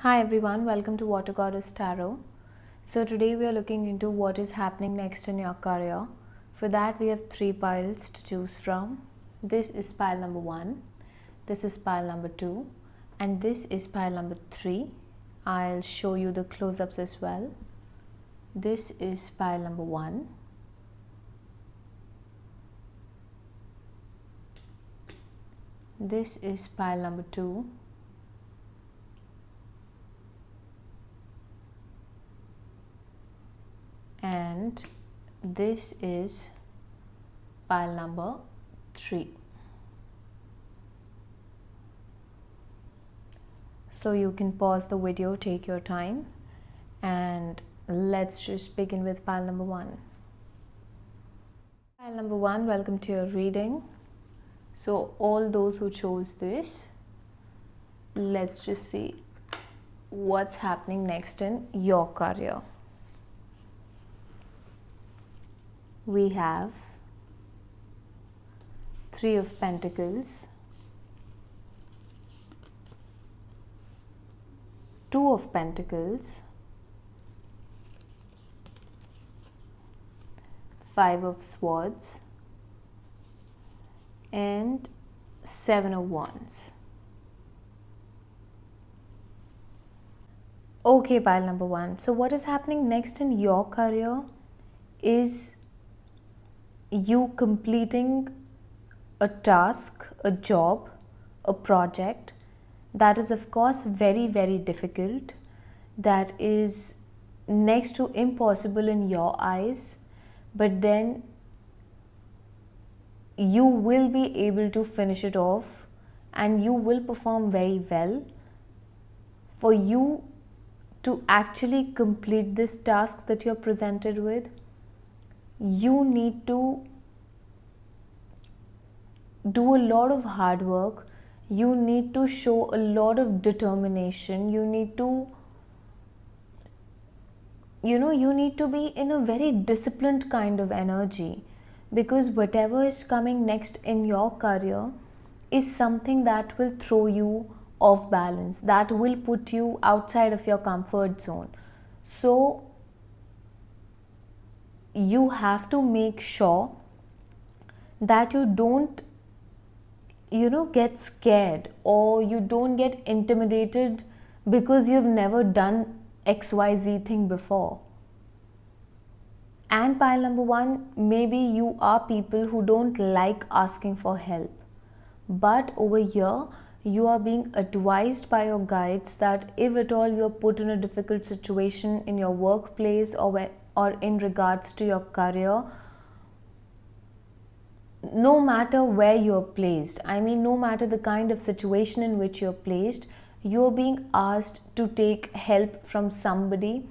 Hi everyone, welcome to Water Goddess Tarot. So today we are looking into what is happening next in your career. For that we have 3 piles to choose from. This is pile number 1, this is pile number 2 and this is pile number 3. I'll show you the close-ups as well. This is pile number 1. This is pile number 2. And this is pile number 3. So you can pause the video, take your time, and let's just begin with pile number 1. Pile number 1, welcome to your reading. So all those who chose this, let's just see what's happening next in your career. We have 3 of Pentacles, 2 of Pentacles, 5 of Swords, and 7 of Wands. Okay, pile number 1. So what is happening next in your career is you completing a task, a job, a project that is of course very, very difficult, that is next to impossible in your eyes, but then you will be able to finish it off and you will perform very well. For you to actually complete this task that you're presented with, you need to do a lot of hard work, you need to show a lot of determination, you need to be in a very disciplined kind of energy, because whatever is coming next in your career is something that will throw you off balance, that will put you outside of your comfort zone. So you have to make sure that you don't get scared or you don't get intimidated because you've never done XYZ thing before. And pile number 1, maybe you are people who don't like asking for help, but over here you are being advised by your guides that if at all you're put in a difficult situation in your workplace or in regards to your career, no matter where you're placed, no matter the kind of situation in which you're placed, you're being asked to take help from somebody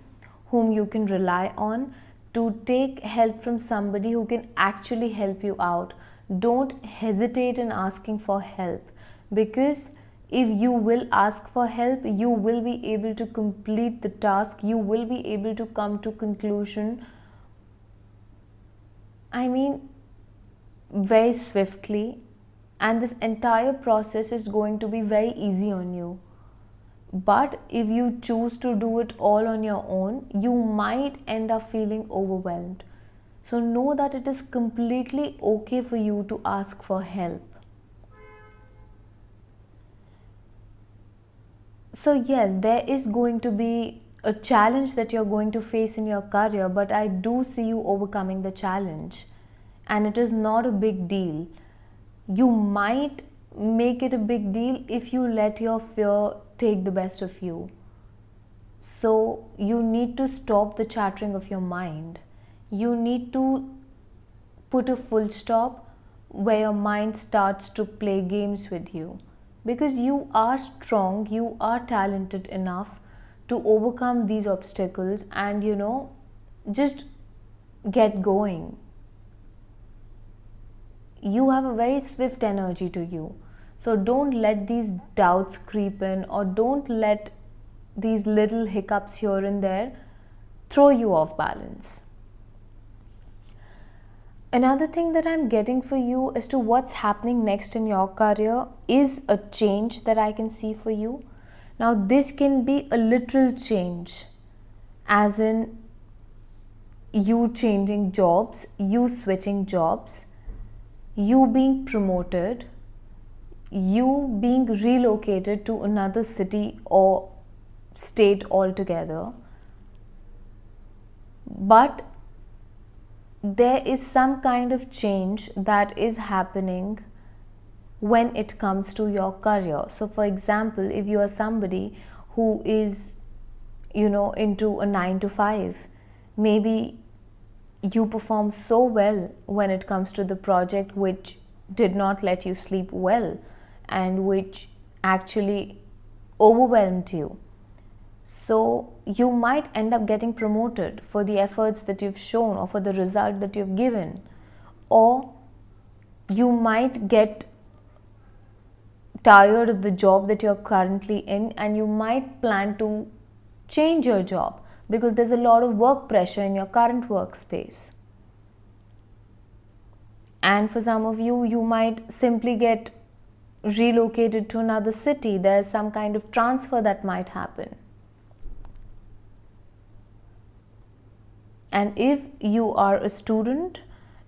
whom you can rely on, to take help from somebody who can actually help you out. Don't hesitate in asking for help, because if you will ask for help, you will be able to complete the task, you will be able to come to conclusion very swiftly, and this entire process is going to be very easy on you. But if you choose to do it all on your own, you might end up feeling overwhelmed. So know that it is completely okay for you to ask for help. So yes, there is going to be a challenge that you're going to face in your career, but I do see you overcoming the challenge. And it is not a big deal. You might make it a big deal if you let your fear take the best of you. So you need to stop the chattering of your mind. You need to put a full stop where your mind starts to play games with you, because you are strong, you are talented enough to overcome these obstacles and just get going. You have a very swift energy to you. So don't let these doubts creep in, or don't let these little hiccups here and there throw you off balance. Another thing that I'm getting for you as to what's happening next in your career is a change that I can see for you. Now this can be a literal change, as in you changing jobs, you switching jobs, you being promoted, you being relocated to another city or state altogether. But there is some kind of change that is happening when it comes to your career. So for example, if you are somebody who is, into a 9 to 5, maybe you perform so well when it comes to the project which did not let you sleep well and which actually overwhelmed you. So you might end up getting promoted for the efforts that you've shown or for the result that you've given, or you might get tired of the job that you're currently in and you might plan to change your job because there's a lot of work pressure in your current workspace. And for some of you, you might simply get relocated to another city. There's some kind of transfer that might happen. And if you are a student,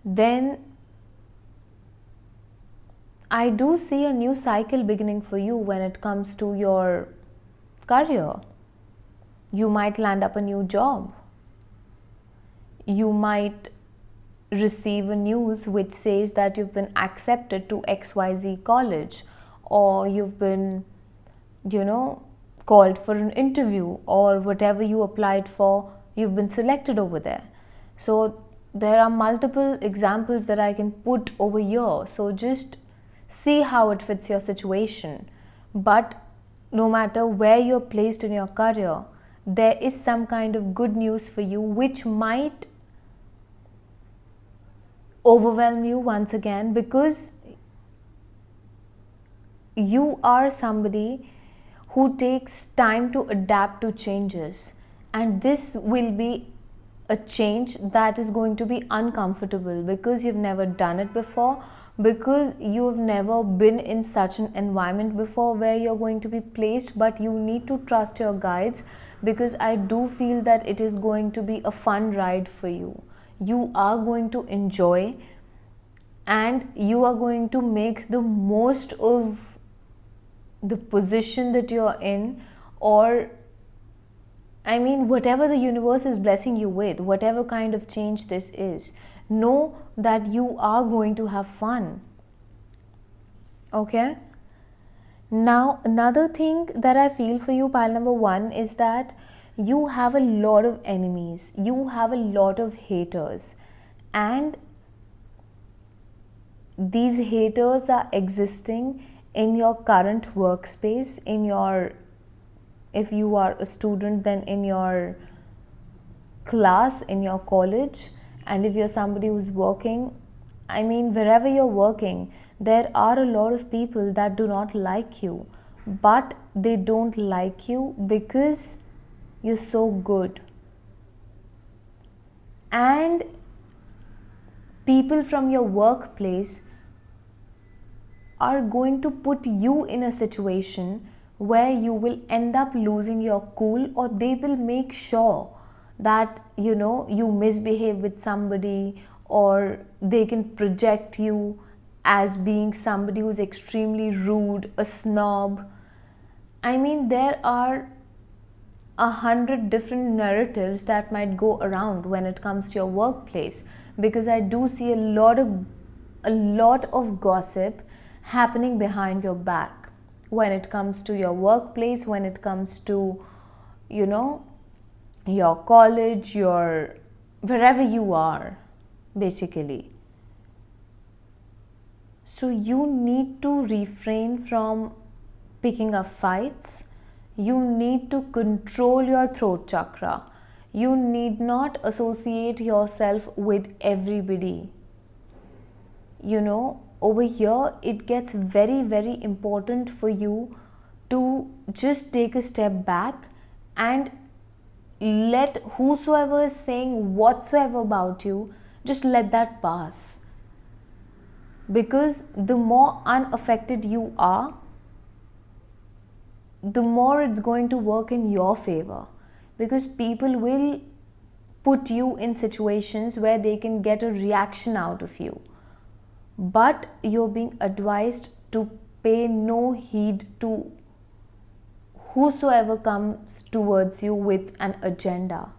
then I do see a new cycle beginning for you when it comes to your career. You might land up a new job. You might receive a news which says that you've been accepted to XYZ college, or you've been, called for an interview, or whatever you applied for, you've been selected over there. So there are multiple examples that I can put over here. So just see how it fits your situation. But no matter where you're placed in your career, there is some kind of good news for you which might overwhelm you once again, because you are somebody who takes time to adapt to changes, and this will be a change that is going to be uncomfortable because you've never done it before, because you've never been in such an environment before where you're going to be placed. But you need to trust your guides, because I do feel that it is going to be a fun ride for you. You are going to enjoy and you are going to make the most of the position that you're in, or whatever the universe is blessing you with, whatever kind of change this is, know that you are going to have fun. Okay? Now, another thing that I feel for you, pile number 1, is that you have a lot of enemies, you have a lot of haters, and these haters are existing in your current workspace, if you are a student, then in your class, in your college, and if you're somebody who's working, wherever you're working, there are a lot of people that do not like you, but they don't like you because you're so good. And people from your workplace are going to put you in a situation where you will end up losing your cool, or they will make sure that you misbehave with somebody, or they can project you as being somebody who's extremely rude, a snob. There are 100 different narratives that might go around when it comes to your workplace, because I do see a lot of gossip happening behind your back when it comes to your workplace, when it comes to your college, your wherever you are, basically. So you need to refrain from picking up fights. You need to control your throat chakra. You need not associate yourself with everybody. Over here, it gets very, very important for you to just take a step back and let whosoever is saying whatsoever about you, just let that pass. Because the more unaffected you are, the more it's going to work in your favor, because people will put you in situations where they can get a reaction out of you. But you're being advised to pay no heed to whosoever comes towards you with an agenda.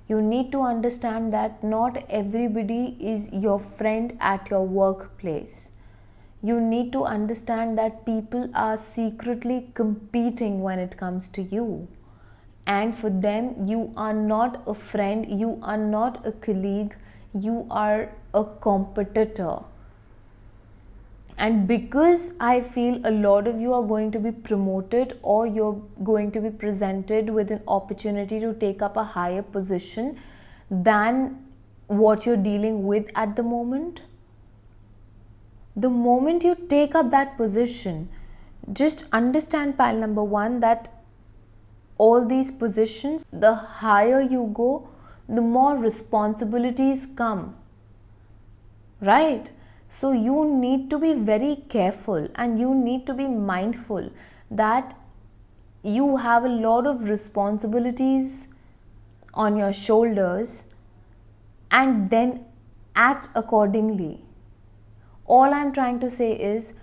You need to understand that not everybody is your friend at your workplace. You need to understand that people are secretly competing when it comes to you. And for them, you are not a friend, you are not a colleague, you are a competitor. And because I feel a lot of you are going to be promoted, or you're going to be presented with an opportunity to take up a higher position than what you're dealing with at the moment you take up that position, just understand, pile number one, that all these positions, the higher you go, the more responsibilities come, right? So you need to be very careful, and you need to be mindful that you have a lot of responsibilities on your shoulders, and then act accordingly. All I'm trying to say is,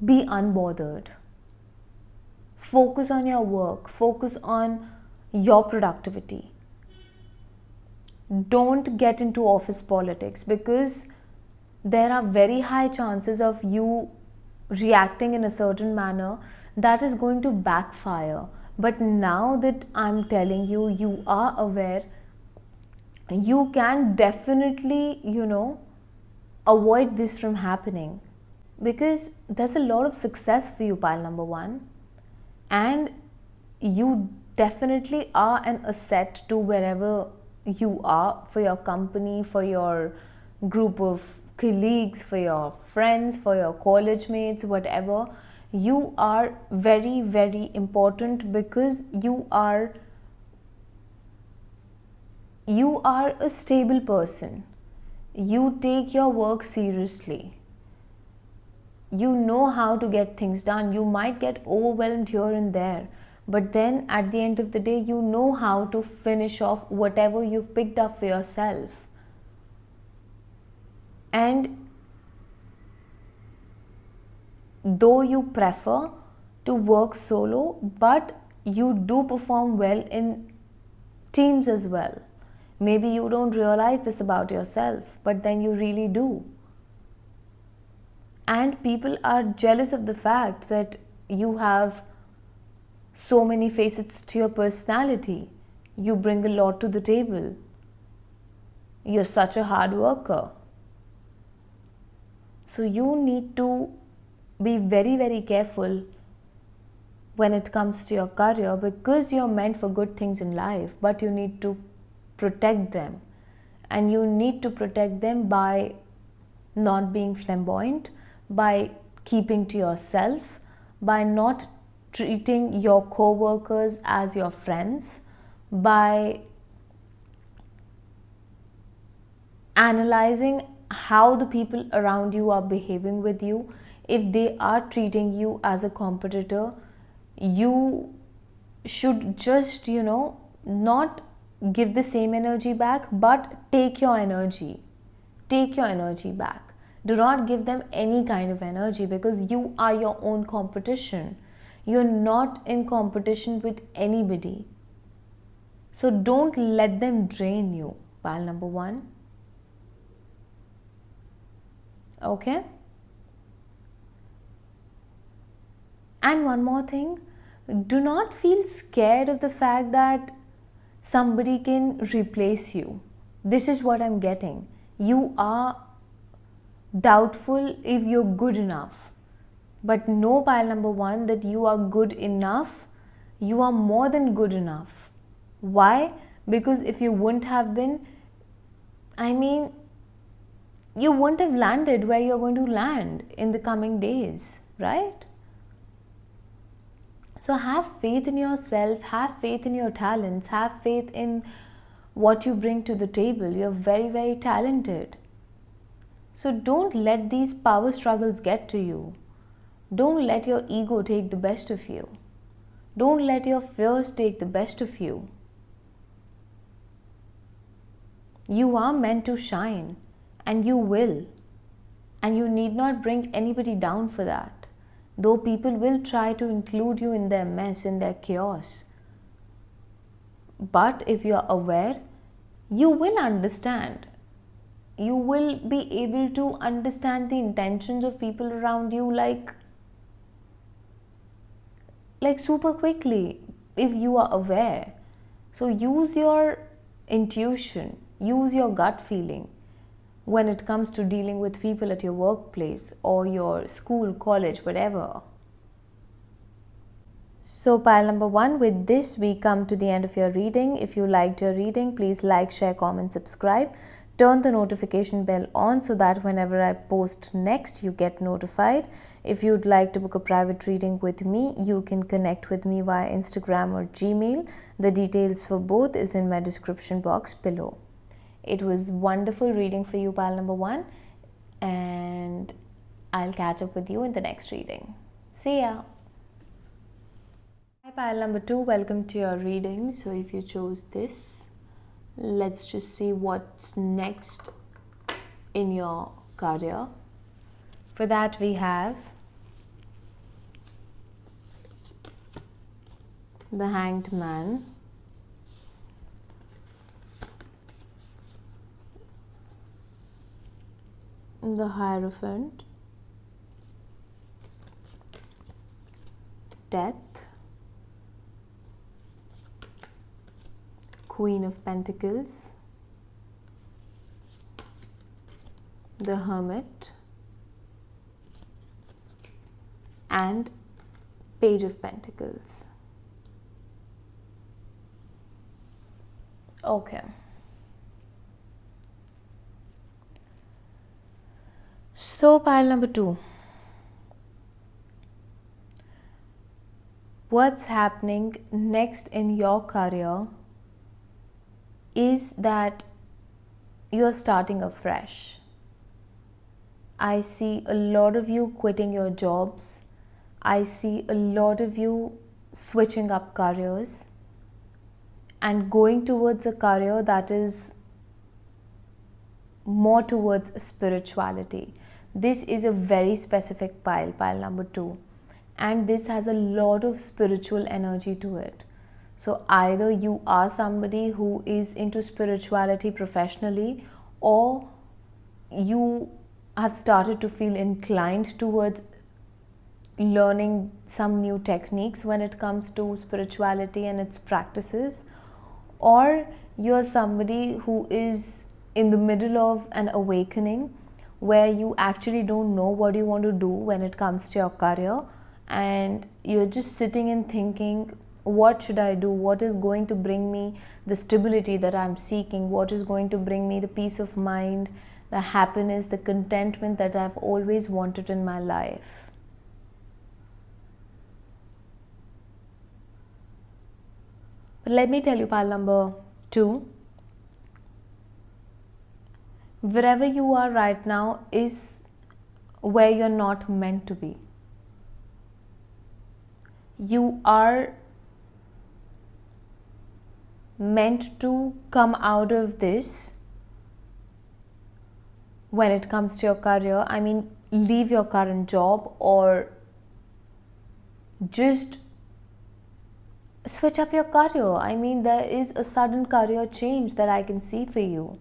be unbothered. Focus on your work, focus on your productivity. Don't get into office politics, because there are very high chances of you reacting in a certain manner that is going to backfire. But now that I'm telling you, you are aware, you can definitely, avoid this from happening, because there's a lot of success for you, pile number one, and you definitely are an asset to wherever you are, for your company, for your group of colleagues, for your friends, for your college mates, whatever. You are very, very important, because you are a stable person. You take your work seriously. You know how to get things done. You might get overwhelmed here and there, but then at the end of the day, you know how to finish off whatever you've picked up for yourself. And though you prefer to work solo, but you do perform well in teams as well. Maybe you don't realize this about yourself, but then you really do. And people are jealous of the fact that you have so many facets to your personality. You bring a lot to the table. You're such a hard worker. So you need to be very, very careful when it comes to your career, because you're meant for good things in life, but you need to protect them. And you need to protect them by not being flamboyant, by keeping to yourself, by not treating your co-workers as your friends, by analyzing how the people around you are behaving with you. If they are treating you as a competitor, you should just, not give the same energy back, but take your energy back. Do not give them any kind of energy, because you are your own competition. You're not in competition with anybody. So don't let them drain you, pile number one. Okay? And one more thing, do not feel scared of the fact that somebody can replace you. This is what I'm getting. You are doubtful if you're good enough. But know, pile number one, that you are good enough. You are more than good enough. Why? Because if you wouldn't have been, you wouldn't have landed where you're going to land in the coming days, right? So have faith in yourself, have faith in your talents, have faith in what you bring to the table. You're very, very talented. So don't let these power struggles get to you. Don't let your ego take the best of you. Don't let your fears take the best of you. You are meant to shine, and you will. And you need not bring anybody down for that. Though people will try to include you in their mess, in their chaos. But if you are aware, you will understand. You will be able to understand the intentions of people around you like super quickly if you are aware. So use your intuition, use your gut feeling when it comes to dealing with people at your workplace or your school, college, whatever. So pile number 1, with this we come to the end of your reading. If you liked your reading, please like, share, comment, subscribe. Turn the notification bell on so that whenever I post next, you get notified. If you'd like to book a private reading with me, you can connect with me via Instagram or Gmail. The details for both is in my description box below. It was wonderful reading for you, pile number 1, and I'll catch up with you in the next reading. See ya! Hi pile number 2, welcome to your reading. So if you chose this, let's just see what's next in your career. For that we have the Hanged Man, the Hierophant, Death, Queen of Pentacles, the Hermit, and Page of Pentacles. Okay. So pile number 2. What's happening next in your career is that you're starting afresh. I see a lot of you quitting your jobs. I see a lot of you switching up careers and going towards a career that is more towards spirituality. This is a very specific pile number 2, and this has a lot of spiritual energy to it. So either you are somebody who is into spirituality professionally, or you have started to feel inclined towards learning some new techniques when it comes to spirituality and its practices, or you're somebody who is in the middle of an awakening where you actually don't know what you want to do when it comes to your career, and you're just sitting and thinking, what should I do? What is going to bring me the stability that I'm seeking? What is going to bring me the peace of mind, the happiness, the contentment that I've always wanted in my life? But let me tell you, pile number 2, wherever you are right now is where you're not meant to be. You are meant to come out of this when it comes to your career. I mean, leave your current job or just switch up your career. I mean, there is a sudden career change that I can see for you.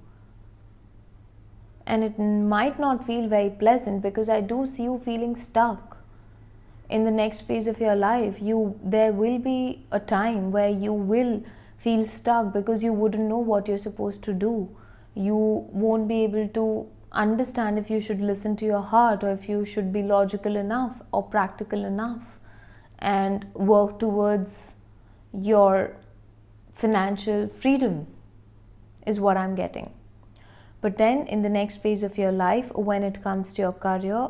And it might not feel very pleasant because I do see you feeling stuck. In the next phase of your life, there will be a time where you will feel stuck because you wouldn't know what you're supposed to do. You won't be able to understand if you should listen to your heart, or if you should be logical enough or practical enough and work towards your financial freedom, is what I'm getting. But then in the next phase of your life, when it comes to your career,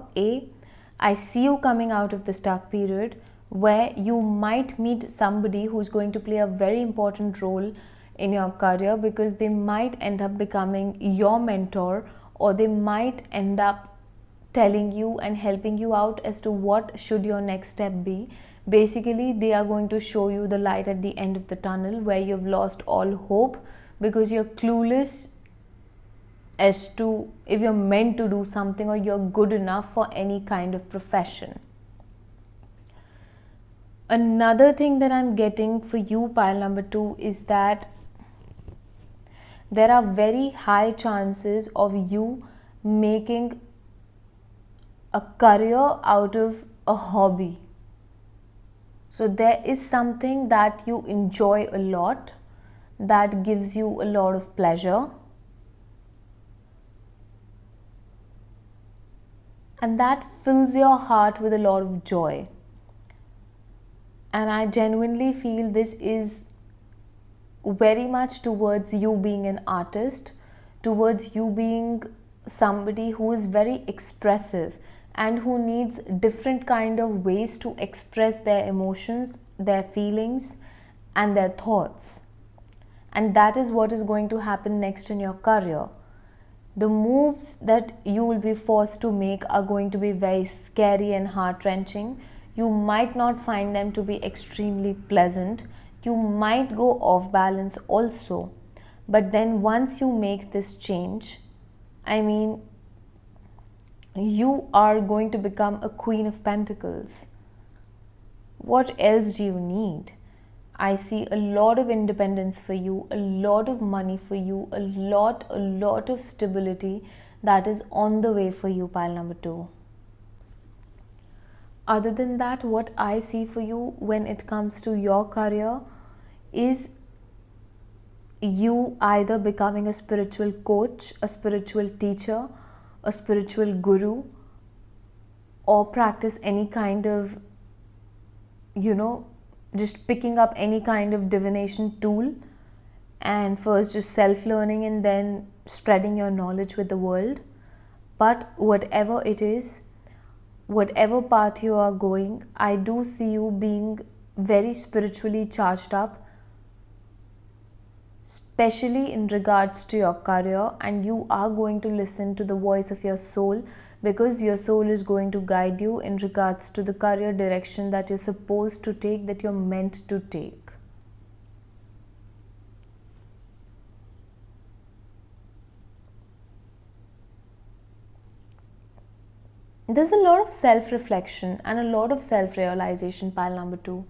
I see you coming out of the stuck period where you might meet somebody who's going to play a very important role in your career, because they might end up becoming your mentor, or they might end up telling you and helping you out as to what should your next step be. Basically, they are going to show you the light at the end of the tunnel where you've lost all hope because you're clueless as to if you're meant to do something or you're good enough for any kind of profession. Another thing that I'm getting for you, pile number 2, is that there are very high chances of you making a career out of a hobby. So there is something that you enjoy a lot, that gives you a lot of pleasure, and that fills your heart with a lot of joy. And I genuinely feel this is very much towards you being an artist, towards you being somebody who is very expressive and who needs different kind of ways to express their emotions, their feelings and their thoughts. And that is what is going to happen next in your career. The moves that you will be forced to make are going to be very scary and heart-wrenching. You might not find them to be extremely pleasant. You might go off balance also. But then once you make this change, you are going to become a Queen of Pentacles. What else do you need? I see a lot of independence for you, a lot of money for you, a lot of stability that is on the way for you, pile number 2. Other than that, what I see for you when it comes to your career is you either becoming a spiritual coach, a spiritual teacher, a spiritual guru, or practice any kind of, just picking up any kind of divination tool and first just self-learning and then spreading your knowledge with the world. But whatever it is, whatever path you are going, I do see you being very spiritually charged up, especially in regards to your career, and you are going to listen to the voice of your soul because your soul is going to guide you in regards to the career direction that you're supposed to take, that you're meant to take. There's a lot of self-reflection and a lot of self-realization, pile number 2.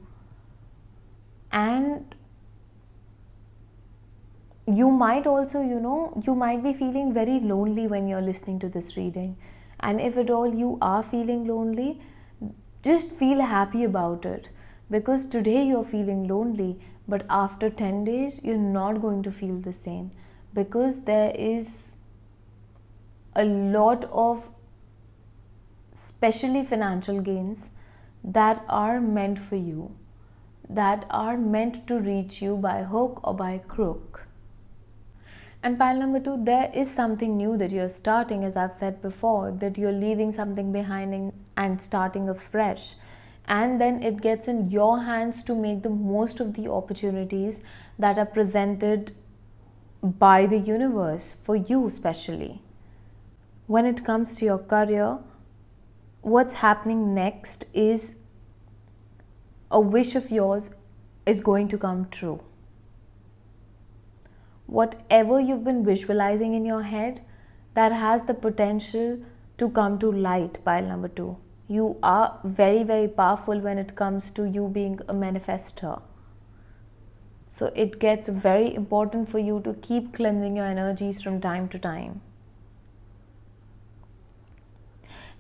And you might also, you might be feeling very lonely when you're listening to this reading. And if at all you are feeling lonely, just feel happy about it. Because today you're feeling lonely, but after 10 days, you're not going to feel the same. Because there is a lot of especially financial gains that are meant for you, that are meant to reach you by hook or by crook. And pile number 2, there is something new that you're starting, as I've said before, that you're leaving something behind and starting afresh. And then it gets in your hands to make the most of the opportunities that are presented by the universe for you especially. When it comes to your career, what's happening next is a wish of yours is going to come true. Whatever you've been visualizing in your head, that has the potential to come to light, pile number 2. You are very, very powerful when it comes to you being a manifester. So it gets very important for you to keep cleansing your energies from time to time.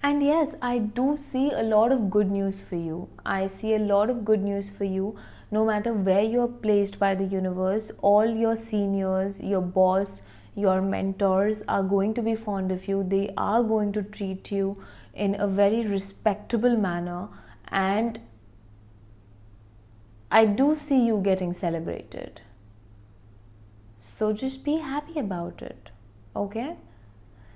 And yes, I do see a lot of good news for you. I see a lot of good news for you. No matter where you are placed by the universe, all your seniors, your boss, your mentors are going to be fond of you. They are going to treat you in a very respectable manner. And I do see you getting celebrated. So just be happy about it. Okay?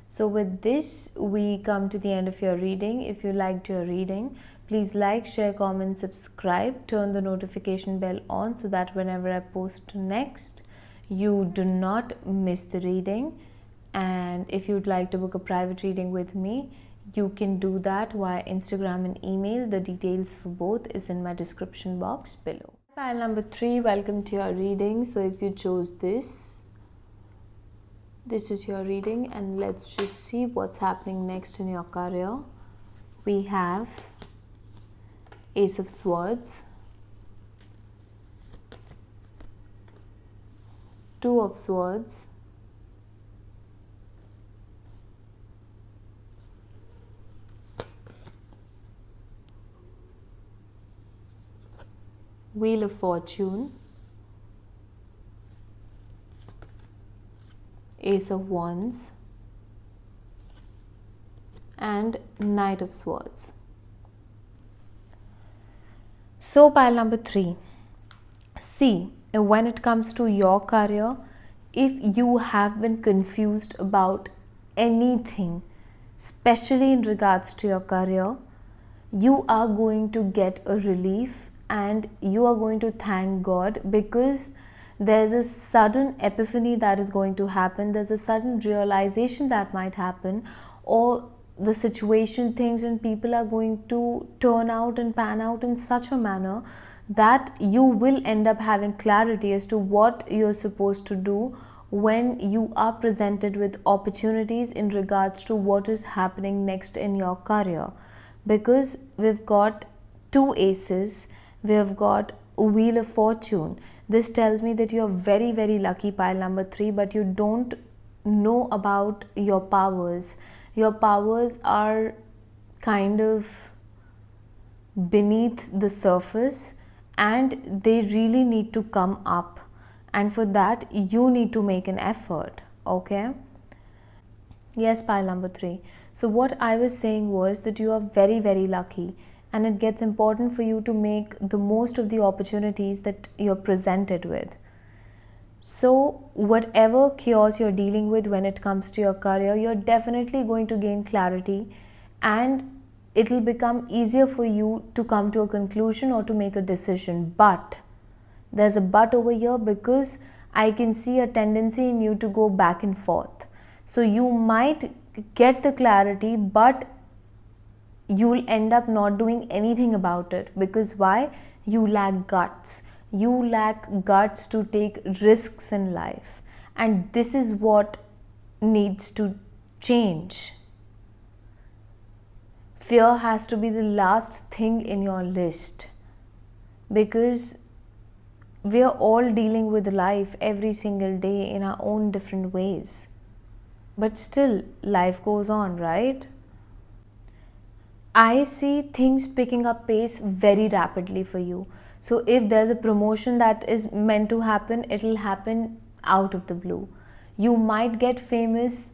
So with this, we come to the end of your reading. If you liked your reading, please like, share, comment, subscribe, turn the notification bell on so that whenever I post next, you do not miss the reading. And if you'd like to book a private reading with me, you can do that via Instagram and email. The details for both is in my description box below. Pile number 3, welcome to your reading. So if you chose this is your reading, and let's just see what's happening next in your career. We have Ace of Swords, Two of Swords, Wheel of Fortune, Ace of Wands, and Knight of Swords. So pile number 3. See, when it comes to your career, if you have been confused about anything, especially in regards to your career, you are going to get a relief and you are going to thank God, because there's a sudden epiphany that is going to happen. There's a sudden realization that might happen, or the situation, things and people are going to turn out and pan out in such a manner that you will end up having clarity as to what you're supposed to do when you are presented with opportunities in regards to what is happening next in your career. Because we've got 2 aces, we have got a Wheel of Fortune. This tells me that you're very, very lucky, pile number 3, but you don't know about your powers. Your powers are kind of beneath the surface and they really need to come up, and for that you need to make an effort. Okay, yes, pile number 3. So what I was saying was that you are very, very lucky, and it gets important for you to make the most of the opportunities that you're presented with. So whatever chaos you're dealing with when it comes to your career, you're definitely going to gain clarity, and it'll become easier for you to come to a conclusion or to make a decision. But there's a but over here, because I can see a tendency in you to go back and forth. So you might get the clarity, but you'll end up not doing anything about it. Because why? You lack guts. You lack guts to take risks in life, and this is what needs to change. Fear has to be the last thing in your list, because we are all dealing with life every single day in our own different ways. But still, life goes on, right? I see things picking up pace very rapidly for you. So if there's a promotion that is meant to happen, it'll happen out of the blue. You might get famous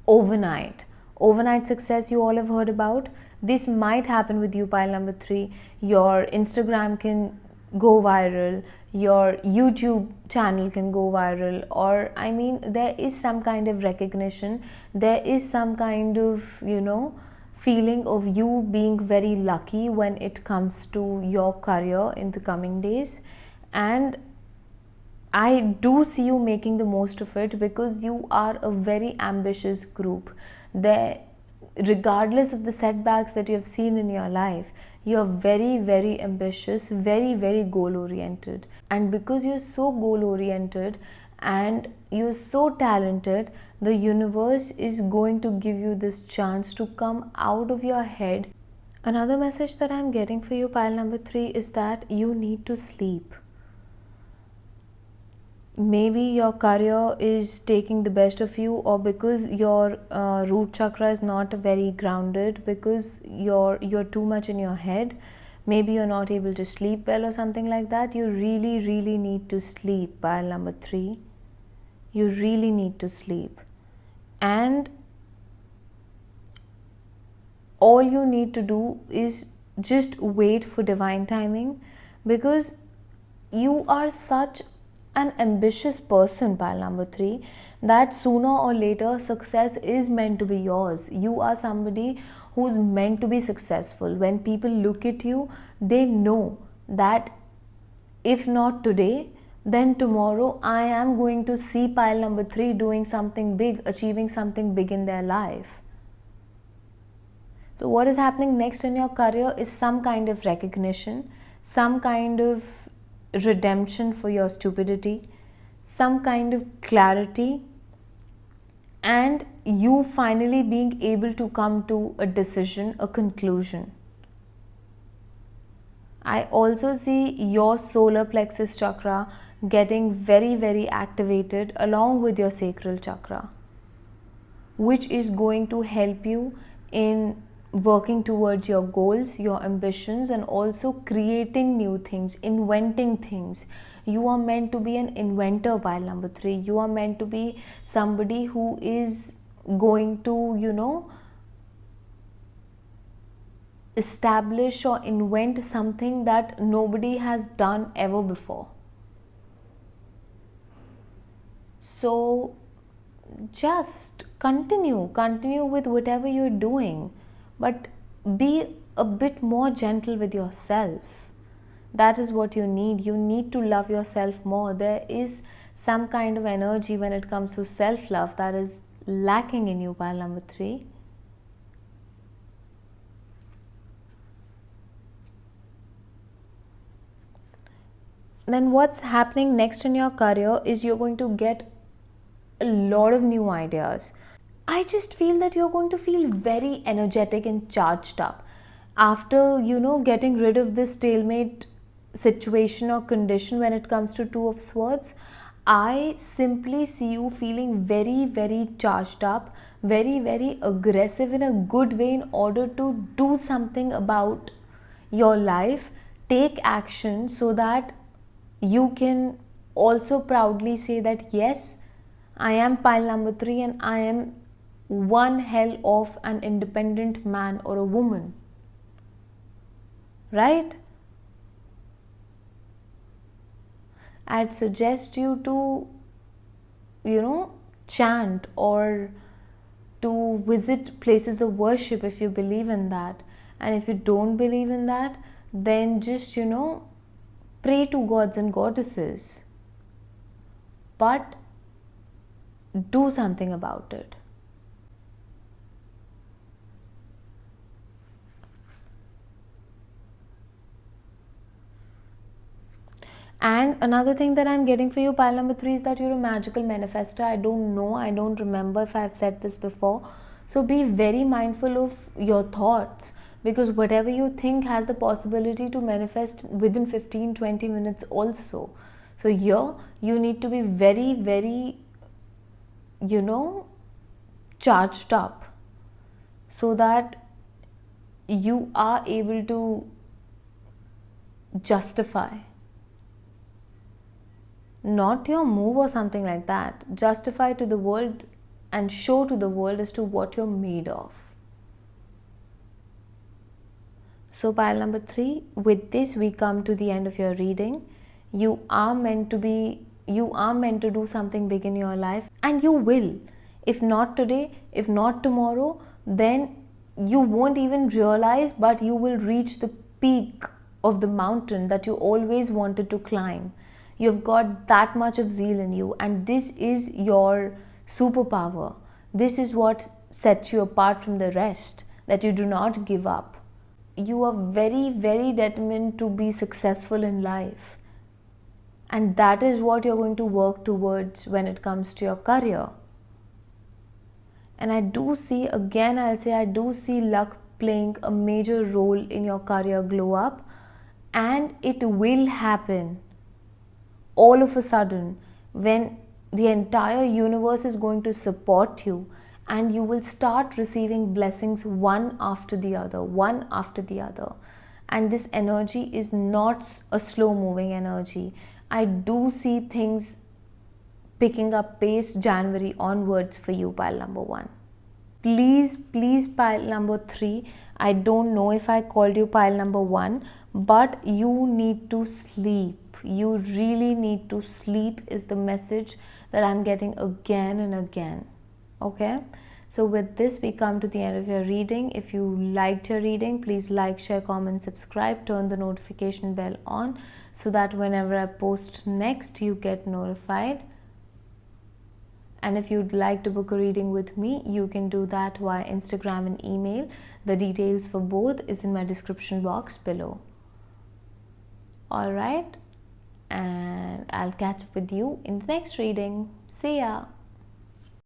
overnight. Overnight success you all have heard about. This might happen with you, pile number 3. Your Instagram can go viral, your YouTube channel can go viral, or I mean, there is some kind of recognition, there is some kind of, feeling of you being very lucky when it comes to your career in the coming days. And I do see you making the most of it, because you are a very ambitious group. Regardless of the setbacks that you have seen in your life, you are very, very ambitious, very, very goal oriented. And because you're so goal oriented and you're so talented, the universe is going to give you this chance to come out of your head. Another message that I'm getting for you, pile number 3, is that you need to sleep. Maybe your career is taking the best of you, or because your root chakra is not very grounded, because you're too much in your head. Maybe you're not able to sleep well or something like that. You really, really need to sleep, pile number 3. You really need to sleep. And all you need to do is just wait for divine timing, because you are such an ambitious person, pile number 3, that sooner or later success is meant to be yours. You are somebody who's meant to be successful. When people look at you, they know that if not today, then tomorrow I am going to see pile number 3 doing something big, achieving something big in their life. So what is happening next in your career is some kind of recognition, some kind of redemption for your stupidity, some kind of clarity, and you finally being able to come to a decision, a conclusion. I also see your solar plexus chakra getting very, very activated along with your sacral chakra, which is going to help you in working towards your goals, your ambitions, and also creating new things, inventing things. You are meant to be an inventor, pile number 3. You are meant to be somebody who is going to, establish or invent something that nobody has done ever before. So just continue with whatever you're doing, but be a bit more gentle with yourself. That is what you need. You need to love yourself more. There is some kind of energy when it comes to self-love that is lacking in you, pile number 3. Then what's happening next in your career is you're going to get a lot of new ideas. I just feel that you're going to feel very energetic and charged up after, getting rid of this stalemate situation or condition when it comes to Two of Swords. I simply see you feeling very, very charged up, very, very aggressive in a good way in order to do something about your life, take action so that you can also proudly say that yes, I am pile number 3 and I am one hell of an independent man or a woman. Right? I'd suggest you to, chant or to visit places of worship if you believe in that. And if you don't believe in that, then just, pray to gods and goddesses. But do something about it. And another thing that I'm getting for you, pile number 3, is that you're a magical manifester. I don't remember if I've said this before. So be very mindful of your thoughts, because whatever you think has the possibility to manifest within 15-20 minutes also. So here you need to be very, very, charged up so that you are able to justify. Not your move or something like that. Justify to the world and show to the world as to what you're made of. So pile number 3, with this we come to the end of your reading. You are meant to do something big in your life, and you will. If not today, if not tomorrow, then you won't even realize, but you will reach the peak of the mountain that you always wanted to climb. You've got that much of zeal in you, and this is your superpower. This is what sets you apart from the rest, that you do not give up. You are very, very determined to be successful in life. And that is what you're going to work towards when it comes to your career. And I do see luck playing a major role in your career glow up, and it will happen all of a sudden when the entire universe is going to support you, and you will start receiving blessings one after the other. And this energy is not a slow moving energy. I do see things picking up pace January onwards for you, pile number 1. Please, pile number 3, I don't know if I called you pile number 1, but you need to sleep. You really need to sleep is the message that I'm getting again and again. Okay? So with this, we come to the end of your reading. If you liked your reading, please like, share, comment, subscribe, turn the notification bell on so that whenever I post next, you get notified. And if you'd like to book a reading with me, you can do that via Instagram and email. The details for both is in my description box below. Alright, and I'll catch up with you in the next reading. See ya!